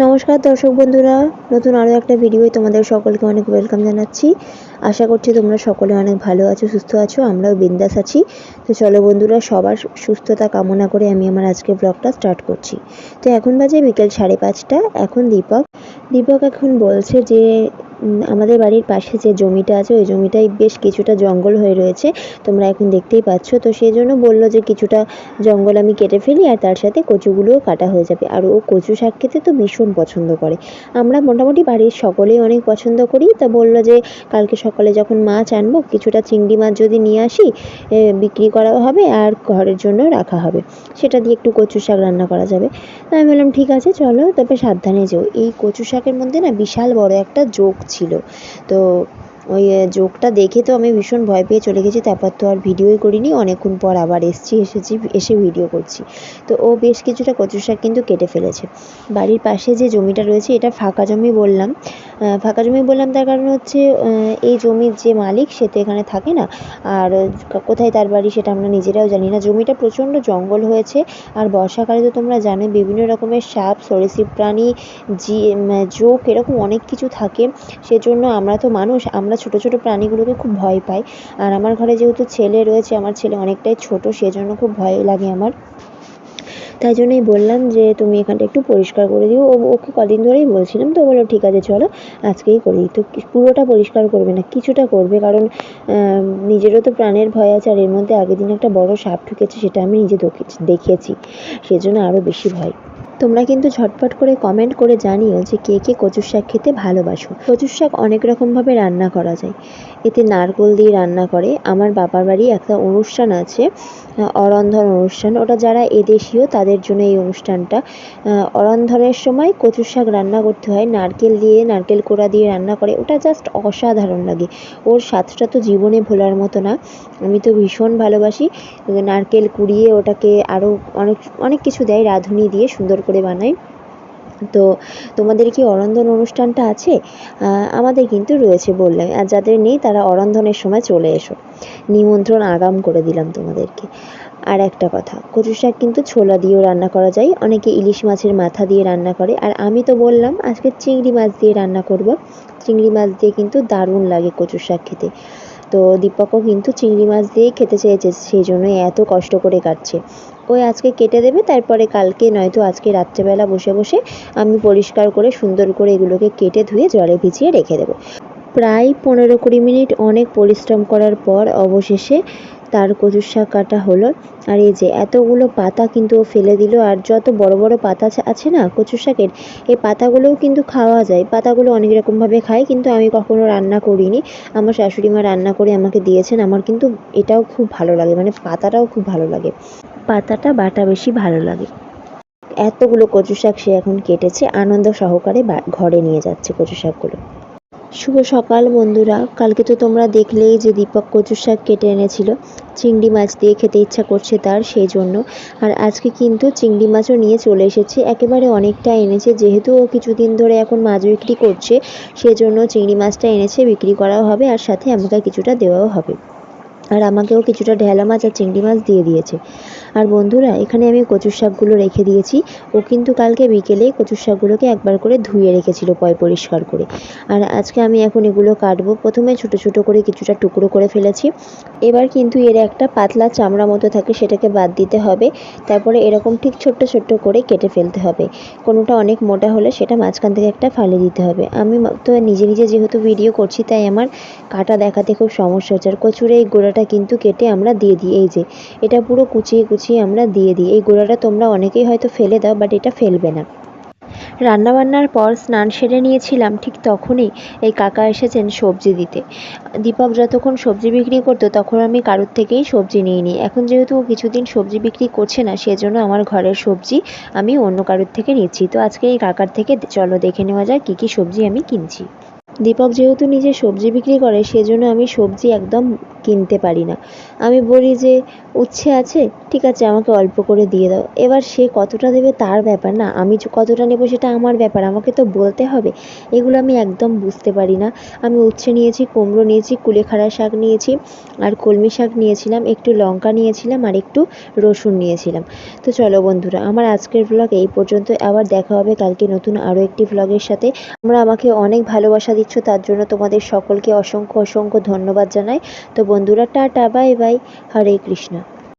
নমস্কার দর্শক বন্ধুরা, নতুন আরও একটা ভিডিওয় তোমাদের সকলকে অনেক ওয়েলকাম জানাচ্ছি। আশা করছি তোমরা সকলে অনেক ভালো আছো, সুস্থ আছো, আমরাও বিন্দাস আছি। তো চলো বন্ধুরা, সবার সুস্থতা কামনা করে আমি আমার আজকের ব্লগটা স্টার্ট করছি। তো এখন বাজে বিকেল 5:30। এখন দীপক এখন বলছে যে আমাদের বাড়ির পাশে যে জমিটা আছে ওই জমিটায় বেশ কিছুটা জঙ্গল হয়ে রয়েছে, তোমরা এখন দেখতেই পাচ্ছ। তো সেই জন্য বললো যে কিছুটা জঙ্গল আমি কেটে ফেলি আর তার সাথে কচুগুলোও কাটা হয়ে যাবে। আর ও কচু শাক খেতে তো ভীষণ পছন্দ করে, আমরা মোটামুটি বাড়ির সকলেই অনেক পছন্দ করি। তা বললো যে কালকে সকালে যখন মাছ আনবো কিছুটা চিংড়ি মাছ যদি নিয়ে আসি, বিক্রি করা হবে আর ঘরের জন্য রাখা হবে, সেটা দিয়ে একটু কচু শাক রান্না করা যাবে। আমি বললাম ঠিক আছে চলো, তবে সাবধানে যেও। এই কচু শাকের মধ্যে না বিশাল বড় একটা জোঁক ছিল, তো ওই জোঁকটা দেখে তো আমি ভীষণ ভয় পেয়ে চলে গেছি। তারপর তো আর ভিডিওই করিনি, অনেকক্ষণ পর আবার এসে ভিডিও করছি। তো ও বেশ কিছুটা কচু শাক কিন্তু কেটে ফেলেছে। বাড়ির পাশে যে জমিটা রয়েছে এটা ফাঁকা জমি বললাম, তার কারণ হচ্ছে এই জমির যে মালিক সে তো এখানে থাকে না, আর কোথায় তার বাড়ি সেটা আমরা নিজেরাও জানি না। জমিটা প্রচণ্ড জঙ্গল হয়েছে, আর বর্ষাকালে তো তোমরা জানো বিভিন্ন রকমের সাপ, সরীসৃপ প্রাণী, জোঁক এরকম অনেক কিছু থাকে। সেজন্য আমরা তো মানুষ, আমরা ছোট ছোট প্রাণীগুলোকে খুব ভয় পাই। আর আমার ঘরে যেহেতু ছেলে রয়েছে, আমার ছেলে অনেকটাই ছোট, সেজন্য খুব ভয় লাগে আমার। তাই জন্যই বললাম যে তুমি এখানটা একটু পরিষ্কার করে দিও। ওকে কদিন ধরেই বলছিলাম, তো বললো ঠিক আছে চলো আজকেই করি। তো পুরোটা পরিষ্কার করবে না, কিছুটা করবে, কারণ নিজেরও তো প্রাণের ভয় আছে। আর এর মধ্যে আগের দিন একটা বড় সাপ ঢুকেছে, সেটা আমি নিজে দেখেছি, সেজন্য আরও বেশি ভয়। তোমরা কিন্তু ঝটপট করে কমেন্ট করে জানিও যে কে কে কচুর শাক খেতে ভালোবাসো। কচুর শাক অনেক রকমভাবে রান্না করা যায়, এতে নারকেল দিয়ে রান্না করে। আমার বাবার বাড়ি একটা অনুষ্ঠান আছে, অরন্ধন অনুষ্ঠান, ওটা যারা এদেশীয় তাদের জন্য এই অনুষ্ঠানটা। অরন্ধনের সময় কচুর শাক রান্না করতে হয়, নারকেল দিয়ে, নারকেল কোড়া দিয়ে রান্না করে, ওটা জাস্ট অসাধারণ লাগে। ওর স্বাদটা তো জীবনে ভোলার মতো না, আমি তো ভীষণ ভালোবাসি। নারকেল কুড়িয়ে ওটাকে আরও অনেক অনেক কিছু দেয়, রাঁধুনি দিয়ে সুন্দর করে বানায়। তো তোমাদের কি অরন্ধন অনুষ্ঠানটা আছে? আমাদের কিন্তু রয়েছে বললাম, আর যাদের নেই তারা অরন্ধনের সময় চলে এসো, নিমন্ত্রণ আগাম করে দিলাম তোমাদেরকে। আর একটা কথা, কচু শাক কিন্তু ছোলা দিয়েও রান্না করা যায়, অনেকে ইলিশ মাছের মাথা দিয়ে রান্না করে, আর আমি তো বললাম আজকে চিংড়ি মাছ দিয়ে রান্না করব। চিংড়ি মাছ দিয়ে কিন্তু দারুণ লাগে কচু শাক খেতে। তো দীপকও কিন্তু চিংড়ি মাছ দিয়েই খেতে চেয়েছে, সেই জন্যই এত কষ্ট করে কাটছে। ওই আজকে কেটে দেবে, তারপরে কালকে নয়তো আজকে রাত্রেবেলা বসে বসে আমি পরিষ্কার করে সুন্দর করে এগুলোকে কেটে ধুয়ে জলে ভিজিয়ে রেখে দেবো। প্রায় 15-20 মিনিট অনেক পরিশ্রম করার পর অবশেষে তার কচুর শাক কাটা হলো। আর এই যে এতগুলো পাতা কিন্তু ও ফেলে দিল, আর যত বড় বড় পাতা আছে না কচুর শাকের, এই পাতাগুলোও কিন্তু খাওয়া যায়। পাতাগুলো অনেক রকমভাবে খায়, কিন্তু আমি কখনো রান্না করিনি, আমার শাশুড়ি মা রান্না করে আমাকে দিয়েছেন। আমার কিন্তু এটাও খুব ভালো লাগে, মানে পাতাটাও খুব ভালো লাগে, পাতাটা বাটা বেশি ভালো লাগে। এতগুলো কচু শাক সে এখন কেটেছে, আনন্দ সহকারে ঘরে নিয়ে যাচ্ছে কচু শাকগুলো। শুভ সকাল বন্ধুরা, কালকে তো তোমরা দেখলেই যে দীপক কচুর শাক কেটে এনেছিল, চিংড়ি মাছ দিয়ে খেতে ইচ্ছা করছে তার, সেই জন্য। আর আজকে কিন্তু চিংড়ি মাছও নিয়ে চলে এসেছে, একেবারে অনেকটা এনেছে, যেহেতু ও কিছুদিন ধরে এখন মাছ বিক্রি করছে, সেজন্য চিংড়ি মাছটা এনেছে, বিক্রি করাও হবে আর সাথে আমাকে কিছুটা দেওয়াও হবে। আর আমাকেও কিছুটা ঢেলা মাছ আর চিংড়ি মাছ দিয়ে দিয়েছে। আর বন্ধুরা, এখানে আমি কচুর শাকগুলো রেখে দিয়েছি, ও কিন্তু কালকে বিকেলে কচুর শাকগুলোকে একবার করে ধুয়ে রেখেছিল পরিষ্কার করে। আর আজকে আমি এখন এগুলো কাটবো। প্রথমে ছোট ছোট করে কিছুটা টুকরো করে ফেলেছি, এবার কিন্তু এর একটা পাতলা চামড়া মতো থাকে, সেটাকে বাদ দিতে হবে। তারপরে এরকম ঠিক ছোট্ট ছোট্ট করে কেটে ফেলতে হবে, কোনোটা অনেক মোটা হলে সেটা মাঝখান থেকে একটা ফালি দিতে হবে। আমি তো নিজে নিজে যেহেতু ভিডিও করছি, তাই আমার কাটা দেখাতে খুব সমস্যা হচ্ছে। আর কচুর এই গোড়াটা কিন্তু কেটে আমরা দিয়ে দিই, এই যে এটা পুরো কুচিয়ে কুচিয়ে আমরা দিয়ে দিই। এই গোড়াটা তোমরা অনেকেই হয়তো ফেলে দাও, বাট এটা ফেলবে না। রান্নাবান্নার পর স্নান সেরে নিয়েছিলাম, ঠিক তখনই এই কাকা এসেছেন সবজি দিতে। দীপক যতক্ষণ সবজি বিক্রি করতো তখন আমি কারোর থেকেই সবজি নিইনি, এখন যেহেতু ও কিছুদিন সবজি বিক্রি করছে না, সেজন্য আমার ঘরের সবজি আমি অন্য কারোর থেকে নিচ্ছি। তো আজকে এই কাকার থেকে চলো দেখে নেওয়া যায় কী কী সবজি আমি কিনছি। দীপক যেহেতু নিজে সবজি বিক্রি করে সেজন্য আমি সবজি একদম কিনতে পারি না। আমি বলি যে উচ্ছে আছে, ঠিক আছে আমাকে অল্প করে দিয়ে দাও। এবার সে কতটা দেবে তার ব্যাপার না, আমি কতটা নেবো সেটা আমার ব্যাপার, আমাকে তো বলতে হবে। এগুলো আমি একদম বুঝতে পারি না। আমি উচ্ছে নিয়েছি, কুমড়ো নিয়েছি, কুলেখাড়া শাক নিয়েছি, আর কলমি শাক নিয়েছিলাম, একটু লঙ্কা নিয়েছিলাম, আর একটু রসুন নিয়েছিলাম। তো চলো বন্ধুরা, আমার আজকের ব্লগ এই পর্যন্ত। আবার দেখা হবে কালকে নতুন আরও একটি ব্লগের সাথে। তোমরা আমাকে অনেক ভালোবাসা দিচ্ছ, তার জন্য তোমাদের সকলকে অসংখ্য অসংখ্য ধন্যবাদ জানাই। তো বন্ধুরা, টাটা, বাই বাই, হরে কৃষ্ণ।